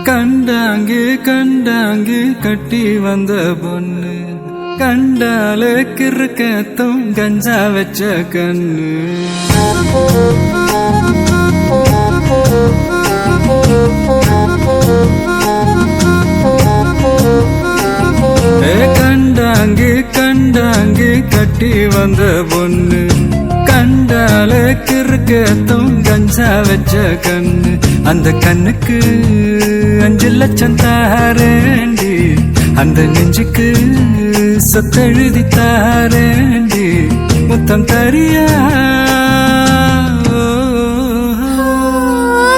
கண்டாங்கு கண்டாங்கு கட்டி வந்த பொண்ணு கண்டால கிறுக்கத்தும் கஞ்சா வச்ச கண்ணு கண்டாங்கு கண்டாங்கு கட்டி வந்த பொண்ணு கண்டால கிறுக்கத்தும் கஞ்சா வச்ச கண்ணு அந்த கண்ணுக்கு 5 லட்சம் தாரேண்டி அந்த நெஞ்சுக்கு சொத்தெழுதி தாரேண்டி முத்தம் தரியா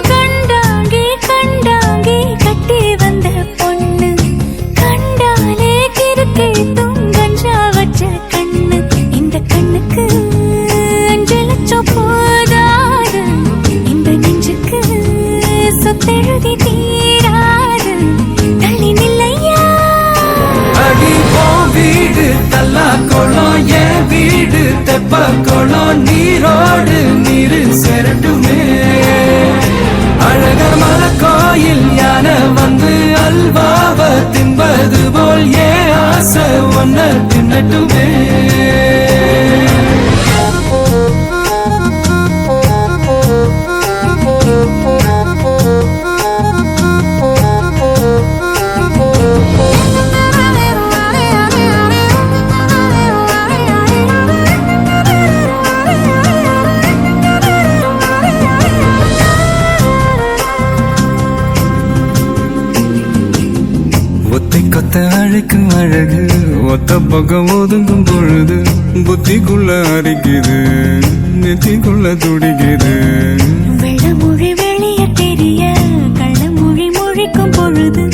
கண்டாங்கி கண்டாங்கி கட்டி வந்த பொண்ணு கண்டாலே கிறுக்கே கஞ்சா வச்ச கண்ணு இந்த கண்ணுக்கு 5 லட்சம் போதாது இந்த நெஞ்சுக்கு சொத்தெழுதி தீராது தள்ளி நில்லையா அடி போ வீடு தல்லா குளம் என் வீடு தெப்ப குளம் நீரோடு நீரு செரட்டுமே அழகர் மலை கோயில் யானை வந்து அல்வாவ தின்பது போல் ஏ ஆசை ஒன்ன தின்னட்டுமே ஒத்தை கொத்த அழைக்கும் அழகு ஒத்த பக்கம் ஒதுங்கும் பொழுது புத்திக்குள்ள அரிக்குது நெத்திக்குள்ள துடிக்குது வெள்ளமொழி வெளிய தெரிய கள்ளமொழி மொழிக்கும் பொழுது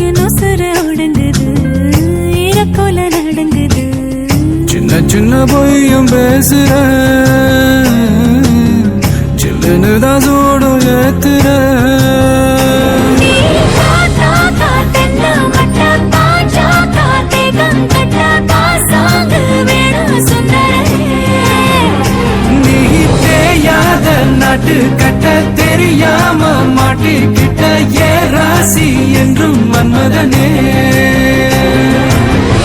என்ன சிற உடங்குது இறக்கோல நடங்குது சின்ன சின்ன பொய்யும் பேசுற சில்லுன்னுதான் சூடும் ஏத்துற நாட்டு கட்ட தெரியாம மாட்டிக்கிட்ட ஏ ராசி என்றும் மன்மதனே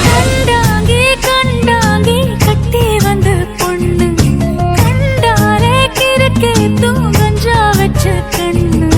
கண்டாங்கி கண்டாங்கி கட்டி வந்த பொண்ணு கண்டாலே கிறுக்கே கஞ்சா வச்ச கண்ணு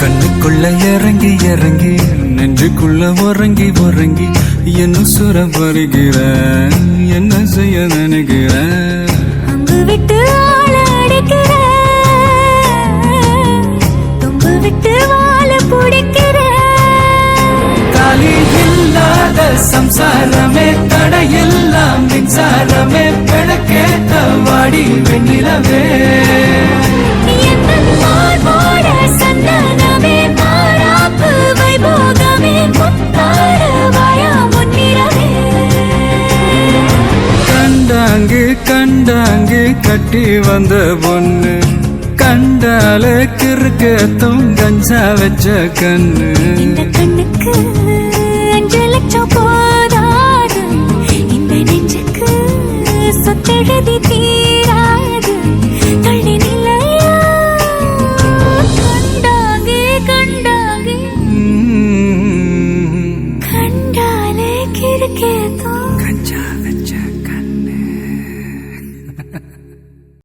கண்ணுக்குள்ள இறங்கி இறங்கி நெஞ்சுக்குள்ள உறங்கி உறங்கி என்ன சுர பருகிற என்ன செய்ய நினைக்கிற அங்கு விட்டு ஆள அடிக்கிற தும்பு விட்டு வாழ பிடிக்கிற காலி இல்லாத சம்சாரமே தடையெல்லாம் மின்சாரமே பிழக்கேத்த வாடி வெண்ணிலவே கண்டாங்கு கண்டாங்கு கட்டி வந்த பொண்ணு கண்டால கிறுக்கத்தும் கஞ்சா வச்ச கண்ணு இந்த கண்ணுக்கு 5 லட்சம் போதாது இந்த நெஞ்சுக்கு சொத்தெழுதி